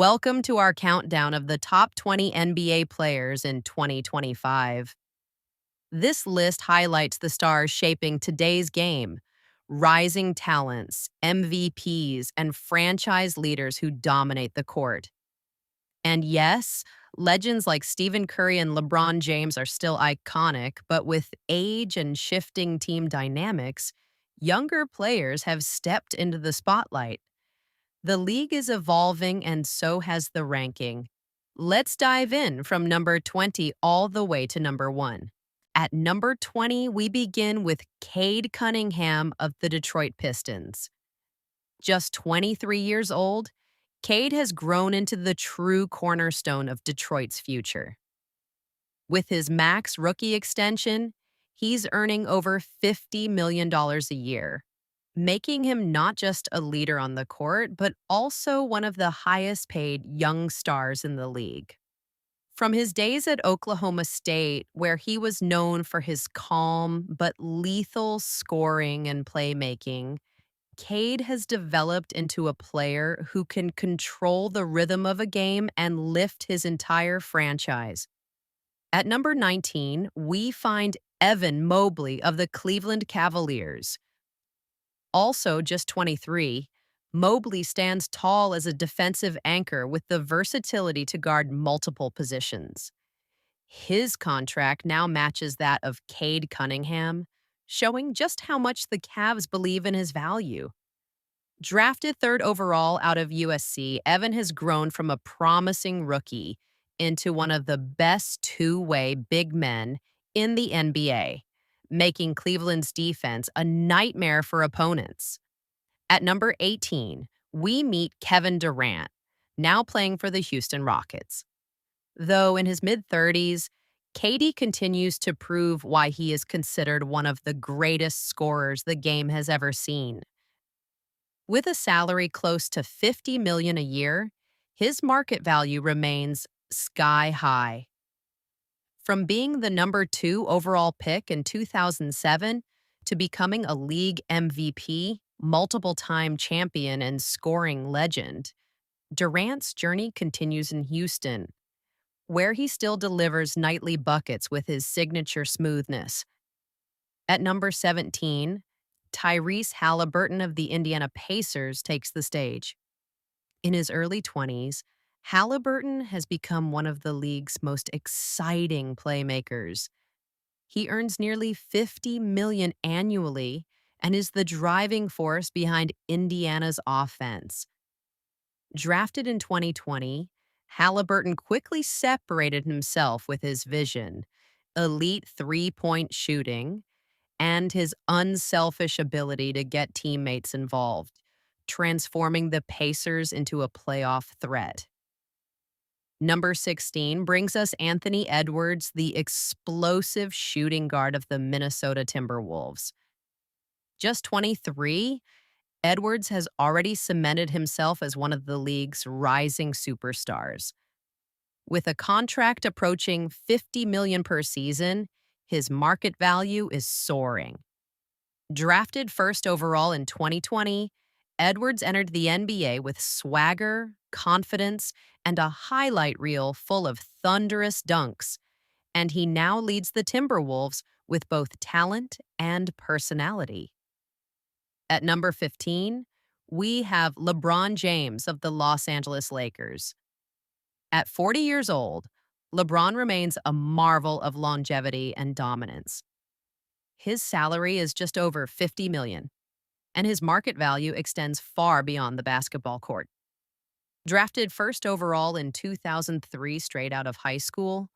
Welcome to our countdown of the top 20 NBA players in 2025. This list highlights the stars shaping today's game, rising talents, MVPs, and franchise leaders who dominate the court. And yes, legends like Stephen Curry and LeBron James are still iconic, but with age and shifting team dynamics, younger players have stepped into the spotlight. The league is evolving and so has the ranking. Let's dive in from number 20 all the way to number 1. At number 20, we begin with Cade Cunningham of the Detroit Pistons. Just 23 years old, Cade has grown into the true cornerstone of Detroit's future. With his max rookie extension, he's earning over $50 million a year, making him not just a leader on the court, but also one of the highest paid young stars in the league. From his days at Oklahoma State, where he was known for his calm but lethal scoring and playmaking, Cade has developed into a player who can control the rhythm of a game and lift his entire franchise. At number 19, we find Evan Mobley of the Cleveland Cavaliers. Also just 23, Mobley stands tall as a defensive anchor with the versatility to guard multiple positions. His contract now matches that of Cade Cunningham, showing just how much the Cavs believe in his value. Drafted third overall out of USC, Evan has grown from a promising rookie into one of the best two-way big men in the NBA, making Cleveland's defense a nightmare for opponents. At number 18, we meet Kevin Durant, now playing for the Houston Rockets. Though in his mid-30s, KD continues to prove why he is considered one of the greatest scorers the game has ever seen. With a salary close to $50 million a year, his market value remains sky high. From being the number 2 overall pick in 2007 to becoming a league MVP, multiple-time champion, and scoring legend, Durant's journey continues in Houston, where he still delivers nightly buckets with his signature smoothness. At number 17, Tyrese Halliburton of the Indiana Pacers takes the stage. In his early 20s, Halliburton has become one of the league's most exciting playmakers. He earns nearly $50 million annually and is the driving force behind Indiana's offense. Drafted in 2020, Halliburton quickly separated himself with his vision, elite three-point shooting, and his unselfish ability to get teammates involved, transforming the Pacers into a playoff threat. Number 16 brings us Anthony Edwards, the explosive shooting guard of the Minnesota Timberwolves. Just 23, Edwards has already cemented himself as one of the league's rising superstars. With a contract approaching $50 million per season, his market value is soaring. Drafted first overall in 2020, Edwards entered the NBA with swagger, confidence, and a highlight reel full of thunderous dunks, and he now leads the Timberwolves with both talent and personality. At number 15, we have LeBron James of the Los Angeles Lakers. At 40 years old, LeBron remains a marvel of longevity and dominance. His salary is just over $50 million, and his market value extends far beyond the basketball court. Drafted first overall in 2003 straight out of high school,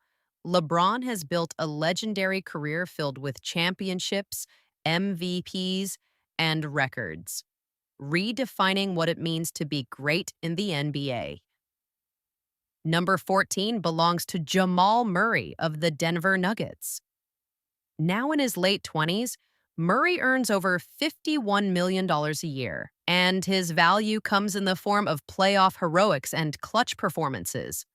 LeBron has built a legendary career filled with championships, MVPs, and records, redefining what it means to be great in the NBA. Number 14 belongs to Jamal Murray of the Denver Nuggets. Now in his late 20s, Murray earns over $51 million a year, and his value comes in the form of playoff heroics and clutch performances.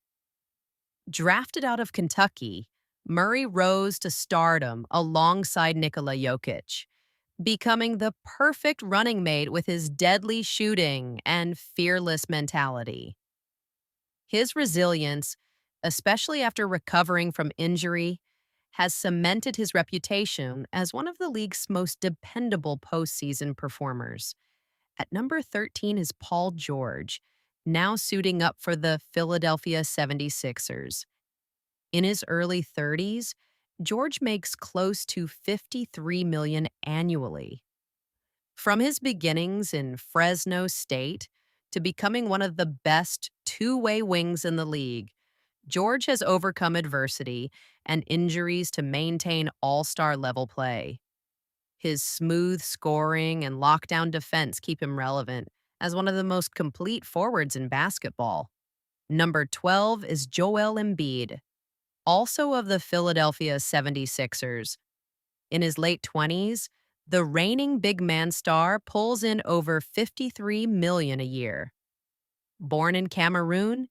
Drafted out of Kentucky, Murray rose to stardom alongside Nikola Jokic, becoming the perfect running mate with his deadly shooting and fearless mentality. His resilience, especially after recovering from injury, has cemented his reputation as one of the league's most dependable postseason performers. At number 13 is Paul George, now suiting up for the Philadelphia 76ers. In his early 30s, George makes close to $53 million annually. From his beginnings in Fresno State to becoming one of the best two-way wings in the league, George has overcome adversity and injuries to maintain all-star level play. His smooth scoring and lockdown defense keep him relevant as one of the most complete forwards in basketball. Number 12 is Joel Embiid, also of the Philadelphia 76ers. In his late 20s, the reigning big man star pulls in over $53 million a year. Born in Cameroon,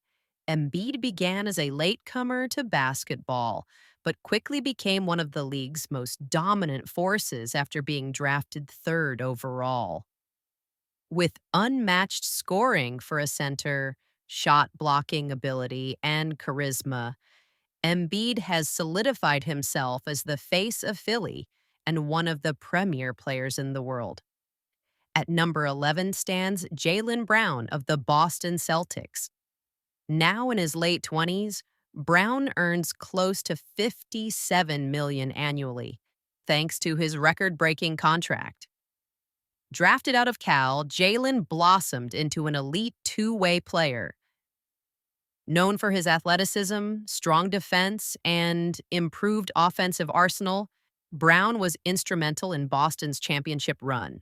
Embiid began as a latecomer to basketball, but quickly became one of the league's most dominant forces after being drafted third overall. With unmatched scoring for a center, shot blocking ability, and charisma, Embiid has solidified himself as the face of Philly and one of the premier players in the world. At number 11 stands Jaylen Brown of the Boston Celtics. Now in his late 20s, Brown earns close to $57 million annually, thanks to his record-breaking contract. Drafted out of Cal, Jaylen blossomed into an elite two-way player. Known for his athleticism, strong defense, and improved offensive arsenal, Brown was instrumental in Boston's championship run.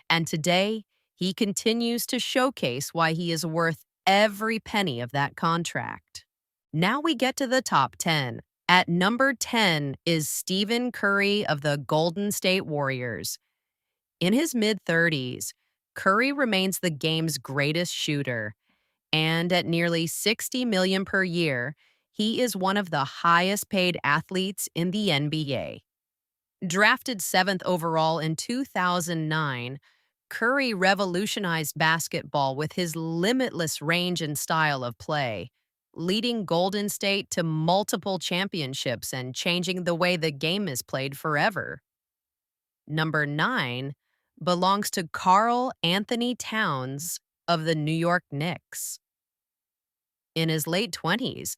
And today, he continues to showcase why he is worth every penny of that contract. Now we get to the top 10. At number 10 is Stephen Curry of the Golden State Warriors. In his mid-30s, Curry remains the game's greatest shooter, and at nearly $60 million per year, he is one of the highest-paid athletes in the NBA. Drafted 7th overall in 2009, Curry revolutionized basketball with his limitless range and style of play, leading Golden State to multiple championships and changing the way the game is played forever. Number 9 belongs to Karl Anthony Towns of the New York Knicks. In his late 20s,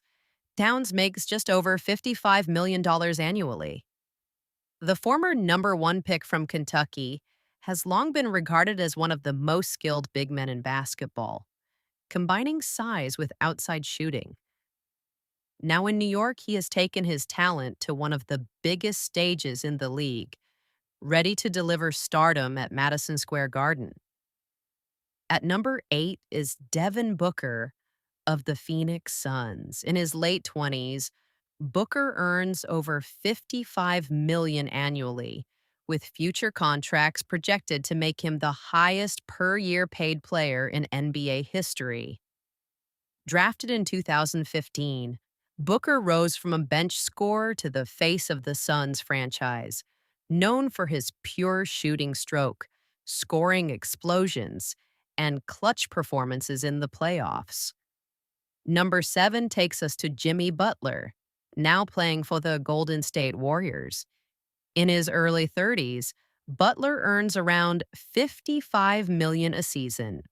Towns makes just over $55 million annually. The former number 1 pick from Kentucky has long been regarded as one of the most skilled big men in basketball, combining size with outside shooting. Now in New York, he has taken his talent to one of the biggest stages in the league, ready to deliver stardom at Madison Square Garden. At number 8 is Devin Booker of the Phoenix Suns. In his late 20s, Booker earns over $55 million annually, with future contracts projected to make him the highest per-year paid player in NBA history. Drafted in 2015, Booker rose from a bench scorer to the face of the Suns franchise, known for his pure shooting stroke, scoring explosions, and clutch performances in the playoffs. Number 7 takes us to Jimmy Butler, now playing for the Golden State Warriors. In his early 30s, Butler earns around $55 million a season.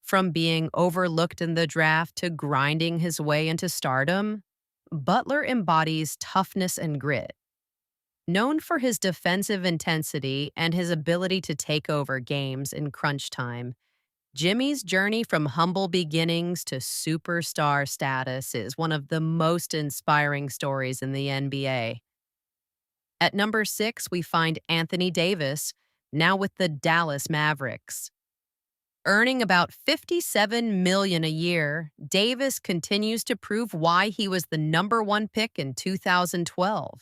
From being overlooked in the draft to grinding his way into stardom, Butler embodies toughness and grit. Known for his defensive intensity and his ability to take over games in crunch time, Jimmy's journey from humble beginnings to superstar status is one of the most inspiring stories in the NBA. At number 6, we find Anthony Davis, now with the Dallas Mavericks. Earning about $57 million a year, Davis continues to prove why he was the number 1 pick in 2012.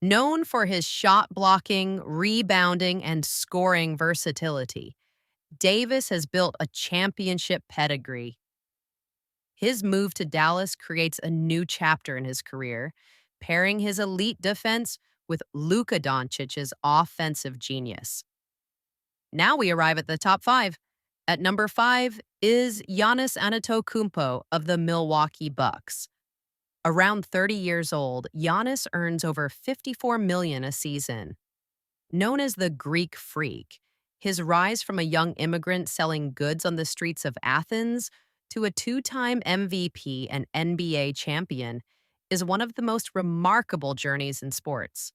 Known for his shot blocking, rebounding, and scoring versatility, Davis has built a championship pedigree. His move to Dallas creates a new chapter in his career, pairing his elite defense with Luka Doncic's offensive genius. Now we arrive at the top 5. At number 5 is Giannis Antetokounmpo of the Milwaukee Bucks. Around 30 years old, Giannis earns over 54 million a season. Known as the Greek Freak, his rise from a young immigrant selling goods on the streets of Athens to a two-time MVP and NBA champion is one of the most remarkable journeys in sports.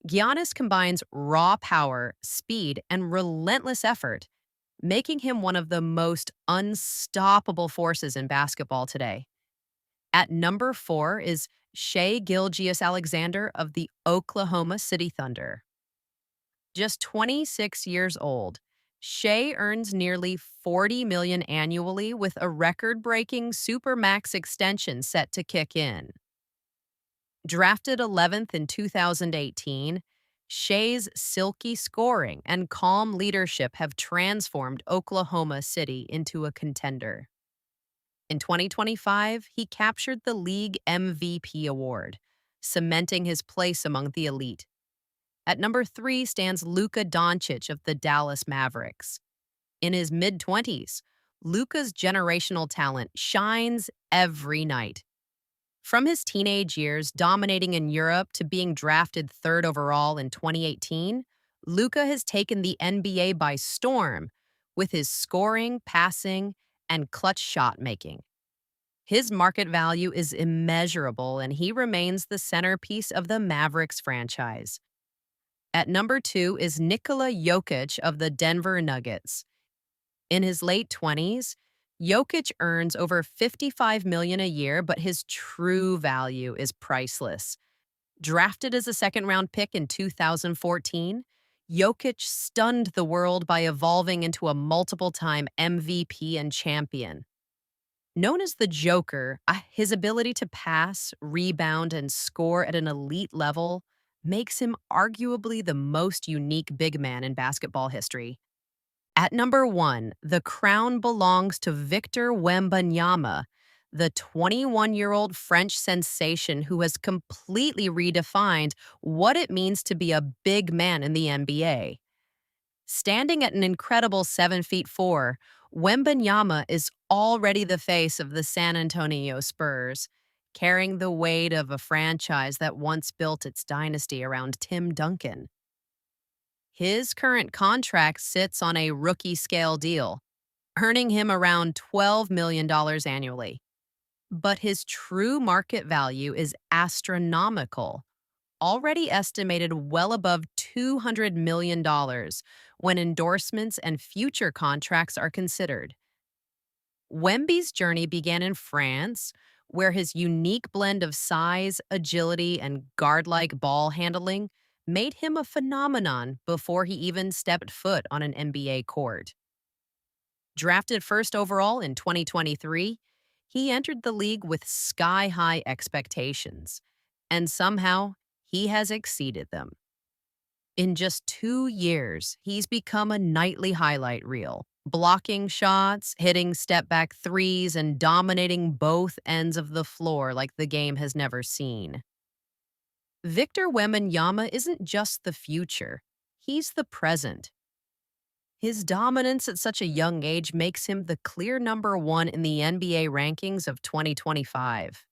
Giannis combines raw power, speed, and relentless effort, making him one of the most unstoppable forces in basketball today. At number 4 is Shea Gilgeous-Alexander of the Oklahoma City Thunder. Just 26 years old, Shea earns nearly 40 million annually with a record-breaking supermax extension set to kick in. Drafted 11th in 2018, Shea's silky scoring and calm leadership have transformed Oklahoma City into a contender. In 2025, he captured the league MVP award, cementing his place among the elite. At number 3 stands Luka Doncic of the Dallas Mavericks. In his mid-20s, Luka's generational talent shines every night. From his teenage years dominating in Europe to being drafted 3rd overall in 2018, Luka has taken the NBA by storm with his scoring, passing, and clutch shot making. His market value is immeasurable, and he remains the centerpiece of the Mavericks franchise. At number 2 is Nikola Jokic of the Denver Nuggets. In his late 20s, Jokic earns over 55 million a year, but his true value is priceless. Drafted as a second-round pick in 2014, Jokic stunned the world by evolving into a multiple-time MVP and champion. Known as the Joker, his ability to pass, rebound, and score at an elite level makes him arguably the most unique big man in basketball history. At number 1, the crown belongs to Victor Wembanyama, the 21-year-old French sensation who has completely redefined what it means to be a big man in the NBA. Standing at an incredible 7 feet 4, Wembanyama is already the face of the San Antonio Spurs, carrying the weight of a franchise that once built its dynasty around Tim Duncan. His current contract sits on a rookie-scale deal, earning him around $12 million annually. But his true market value is astronomical, already estimated well above $200 million when endorsements and future contracts are considered. Wemby's journey began in France, where his unique blend of size, agility, and guard-like ball handling made him a phenomenon before he even stepped foot on an NBA court. Drafted first overall in 2023, he entered the league with sky-high expectations, and somehow he has exceeded them. In just 2 years, he's become a nightly highlight reel, blocking shots, hitting step-back threes, and dominating both ends of the floor like the game has never seen. Victor Wembanyama isn't just the future, he's the present. His dominance at such a young age makes him the clear number 1 in the NBA rankings of 2025.